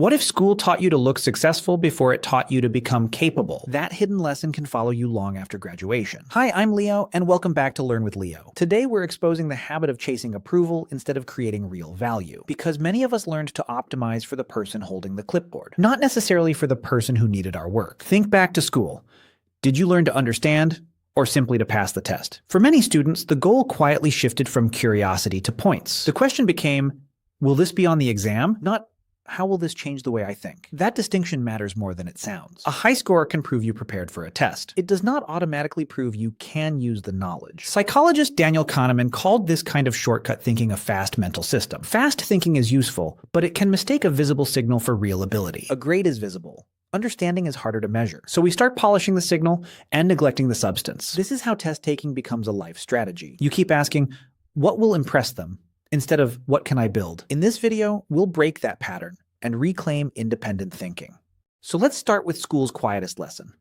What if school taught you to look successful before it taught you to become capable? That hidden lesson can follow you long after graduation. Hi, I'm Leo, and welcome back to Learn with Leo. Today, we're exposing the habit of chasing approval instead of creating real value. Because many of us learned to optimize for the person holding the clipboard, not necessarily for the person who needed our work. Think back to school. Did you learn to understand, or simply to pass the test? For many students, the goal quietly shifted from curiosity to points. The question became, will this be on the exam? Not, how will this change the way I think? That distinction matters more than it sounds. A high score can prove you prepared for a test. It does not automatically prove you can use the knowledge. Psychologist Daniel Kahneman called this kind of shortcut thinking a fast mental system. Fast thinking is useful, but it can mistake a visible signal for real ability. A grade is visible. Understanding is harder to measure. So we start polishing the signal and neglecting the substance. This is how test taking becomes a life strategy. You keep asking, what will impress them? Instead of, what can I build? In this video, we'll break that pattern and reclaim independent thinking. So let's start with school's quietest lesson.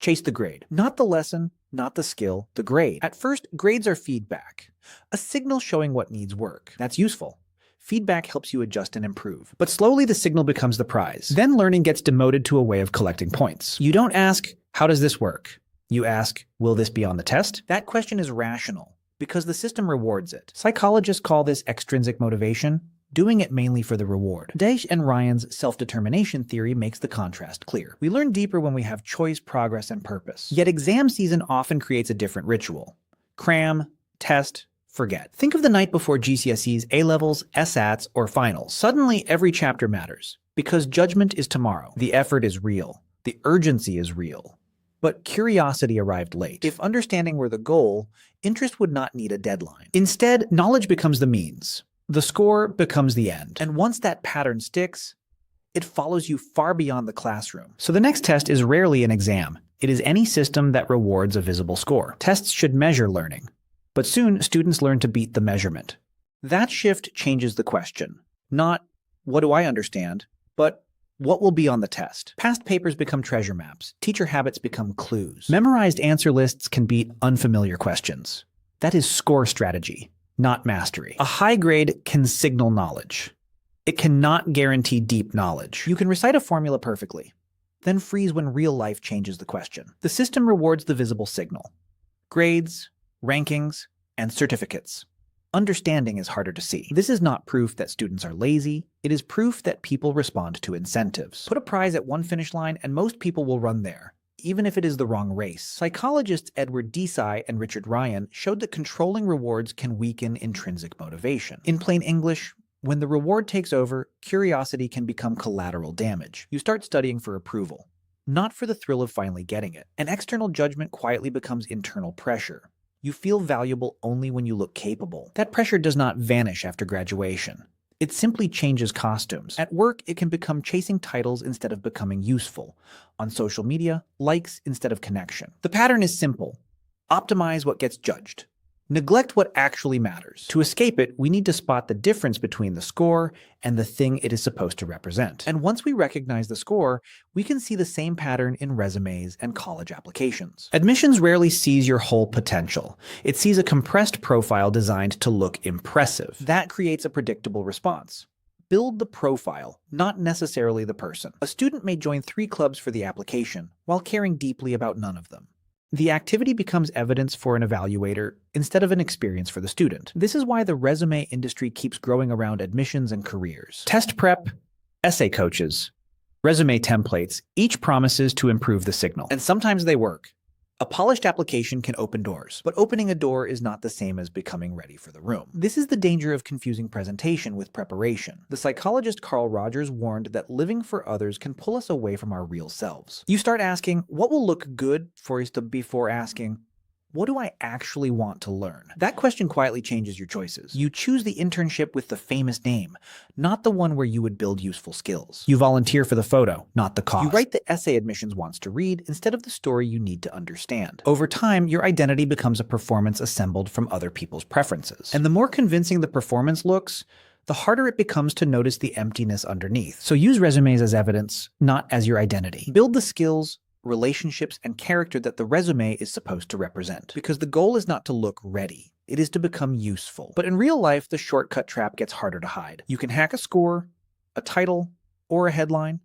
Chase the grade. Not the lesson, not the skill, the grade. At first, grades are feedback, a signal showing what needs work. That's useful. Feedback helps you adjust and improve. But slowly the signal becomes the prize. Then learning gets demoted to a way of collecting points. You don't ask, how does this work? You ask, will this be on the test? That question is rational, because the system rewards it. Psychologists call this extrinsic motivation, doing it mainly for the reward. Desch and Ryan's self-determination theory makes the contrast clear. We learn deeper when we have choice, progress, and purpose. Yet exam season often creates a different ritual. Cram, test, forget. Think of the night before GCSEs, A-levels, SATs, or finals. Suddenly, every chapter matters, because judgment is tomorrow. The effort is real. The urgency is real. But curiosity arrived late. If understanding were the goal, interest would not need a deadline. Instead, knowledge becomes the means. The score becomes the end. And once that pattern sticks, it follows you far beyond the classroom. So the next test is rarely an exam. It is any system that rewards a visible score. Tests should measure learning. But soon, students learn to beat the measurement. That shift changes the question. Not, what do I understand? But, what will be on the test? Past papers become treasure maps. Teacher habits become clues. Memorized answer lists can beat unfamiliar questions. That is score strategy, not mastery. A high grade can signal knowledge. It cannot guarantee deep knowledge. You can recite a formula perfectly, then freeze when real life changes the question. The system rewards the visible signal. Grades, rankings, and certificates. Understanding is harder to see. This is not proof that students are lazy. It is proof that people respond to incentives. Put a prize at one finish line and most people will run there, even if it is the wrong race. Psychologists Edward Desai and Richard Ryan showed that controlling rewards can weaken intrinsic motivation. In plain English, when the reward takes over, curiosity can become collateral damage. You start studying for approval, not for the thrill of finally getting it. An external judgment quietly becomes internal pressure. You feel valuable only when you look capable. That pressure does not vanish after graduation. It simply changes costumes. At work, it can become chasing titles instead of becoming useful. On social media, likes instead of connection. The pattern is simple. Optimize what gets judged. Neglect what actually matters. To escape it, we need to spot the difference between the score and the thing it is supposed to represent. And once we recognize the score, we can see the same pattern in resumes and college applications. Admissions rarely sees your whole potential. It sees a compressed profile designed to look impressive. That creates a predictable response. Build the profile, not necessarily the person. A student may join 3 clubs for the application, while caring deeply about none of them. The activity becomes evidence for an evaluator instead of an experience for the student. This is why the resume industry keeps growing around admissions and careers. Test prep, essay coaches, resume templates, each promises to improve the signal. And sometimes they work. A polished application can open doors, but opening a door is not the same as becoming ready for the room. This is the danger of confusing presentation with preparation. The psychologist Carl Rogers warned that living for others can pull us away from our real selves. You start asking, what will look good before asking, what do I actually want to learn? That question quietly changes your choices. You choose the internship with the famous name, not the one where you would build useful skills. You volunteer for the photo, not the cause. You write the essay admissions wants to read instead of the story you need to understand. Over time, your identity becomes a performance assembled from other people's preferences. And the more convincing the performance looks, the harder it becomes to notice the emptiness underneath. So use resumes as evidence, not as your identity. Build the skills, relationships, and character that the resume is supposed to represent. Because the goal is not to look ready, it is to become useful. But in real life, the shortcut trap gets harder to hide. You can hack a score, a title, or a headline,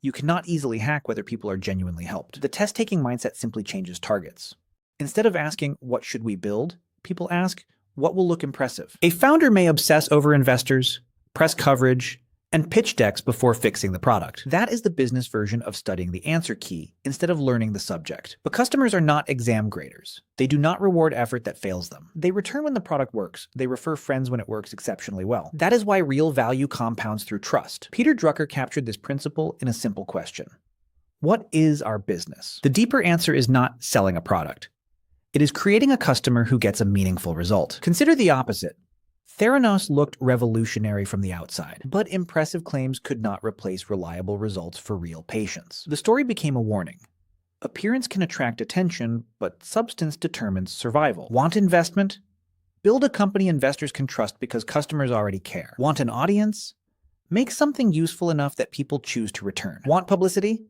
you cannot easily hack whether people are genuinely helped. The test-taking mindset simply changes targets. Instead of asking, what should we build? People ask, what will look impressive? A founder may obsess over investors, press coverage, and pitch decks before fixing the product. That is the business version of studying the answer key instead of learning the subject. But customers are not exam graders. They do not reward effort that fails them. They return when the product works. They refer friends when it works exceptionally well. That is why real value compounds through trust. Peter Drucker captured this principle in a simple question. What is our business? The deeper answer is not selling a product. It is creating a customer who gets a meaningful result. Consider the opposite. Theranos looked revolutionary from the outside, but impressive claims could not replace reliable results for real patients. The story became a warning. Appearance can attract attention, but substance determines survival. Want investment? Build a company investors can trust because customers already care. Want an audience? Make something useful enough that people choose to return. Want publicity?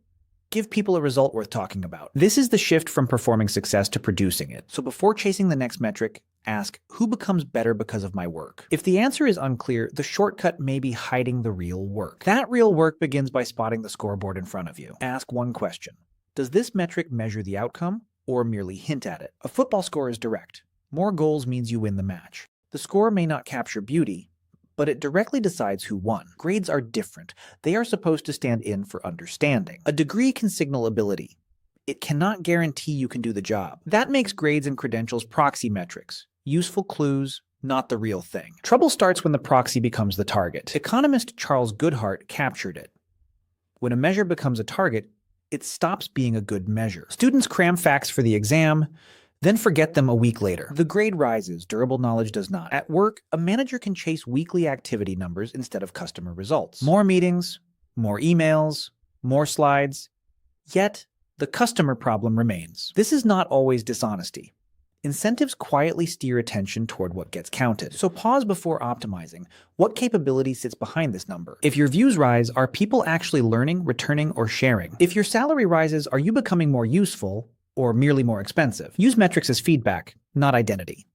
Give people a result worth talking about. This is the shift from performing success to producing it. So before chasing the next metric, ask, who becomes better because of my work? If the answer is unclear, the shortcut may be hiding the real work. That real work begins by spotting the scoreboard in front of you. Ask one question. Does this metric measure the outcome or merely hint at it? A football score is direct. More goals means you win the match. The score may not capture beauty, but it directly decides who won. Grades are different. They are supposed to stand in for understanding. A degree can signal ability. It cannot guarantee you can do the job. That makes grades and credentials proxy metrics, useful clues, not the real thing. Trouble starts when the proxy becomes the target. Economist Charles Goodhart captured it. When a measure becomes a target, it stops being a good measure. Students cram facts for the exam, then forget them a week later. The grade rises, durable knowledge does not. At work, a manager can chase weekly activity numbers instead of customer results. More meetings, more emails, more slides. Yet, the customer problem remains. This is not always dishonesty. Incentives quietly steer attention toward what gets counted. So pause before optimizing. What capability sits behind this number? If your views rise, are people actually learning, returning, or sharing? If your salary rises, are you becoming more useful or merely more expensive? Use metrics as feedback, not identity.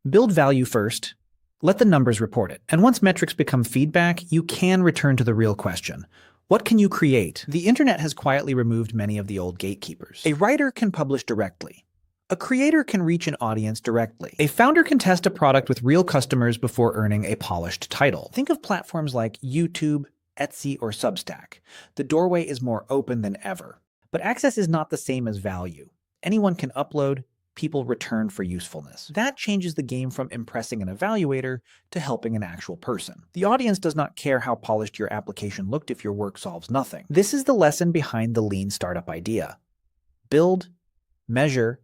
Build value first. Let the numbers report it. And once metrics become feedback, you can return to the real question. What can you create? The internet has quietly removed many of the old gatekeepers. A writer can publish directly. A creator can reach an audience directly. A founder can test a product with real customers before earning a polished title. Think of platforms like YouTube, Etsy, or Substack. The doorway is more open than ever. But access is not the same as value. Anyone can upload, people return for usefulness. That changes the game from impressing an evaluator to helping an actual person. The audience does not care how polished your application looked if your work solves nothing. This is the lesson behind the lean startup idea. Build, measure,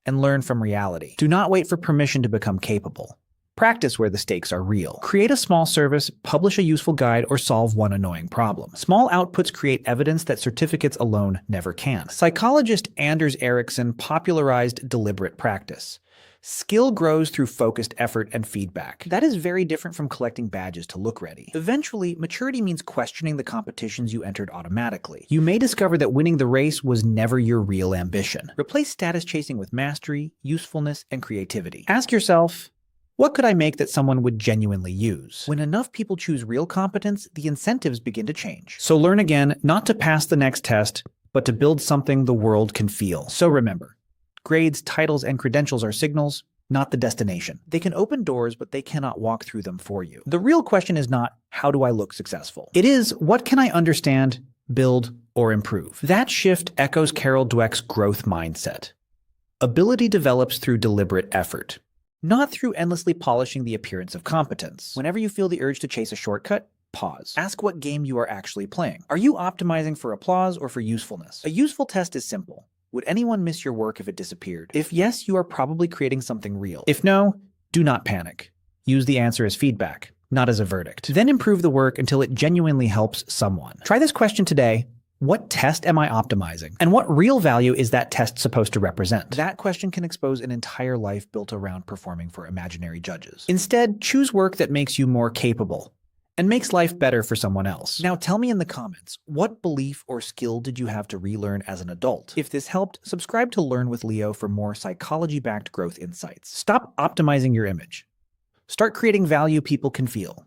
and learn from reality. Do not wait for permission to become capable. Practice where the stakes are real. Create a small service, publish a useful guide, or solve one annoying problem. Small outputs create evidence that certificates alone never can. Psychologist Anders Ericsson popularized deliberate practice. Skill grows through focused effort and feedback. That is very different from collecting badges to look ready. Eventually, maturity means questioning the competitions you entered automatically. You may discover that winning the race was never your real ambition. Replace status chasing with mastery, usefulness, and creativity. Ask yourself, what could I make that someone would genuinely use? When enough people choose real competence, the incentives begin to change. So learn again, not to pass the next test, but to build something the world can feel. So remember, grades, titles, and credentials are signals, not the destination. They can open doors, but they cannot walk through them for you. The real question is not, how do I look successful? It is, what can I understand, build, or improve? That shift echoes Carol Dweck's growth mindset. Ability develops through deliberate effort, not through endlessly polishing the appearance of competence. Whenever you feel the urge to chase a shortcut, pause. Ask what game you are actually playing. Are you optimizing for applause or for usefulness? A useful test is simple. Would anyone miss your work if it disappeared? If yes, you are probably creating something real. If no, do not panic. Use the answer as feedback, not as a verdict. Then improve the work until it genuinely helps someone. Try this question today. What test am I optimizing? And what real value is that test supposed to represent? That question can expose an entire life built around performing for imaginary judges. Instead, choose work that makes you more capable and makes life better for someone else. Now tell me in the comments, what belief or skill did you have to relearn as an adult? If this helped, subscribe to Learn with Leo for more psychology-backed growth insights. Stop optimizing your image. Start creating value people can feel.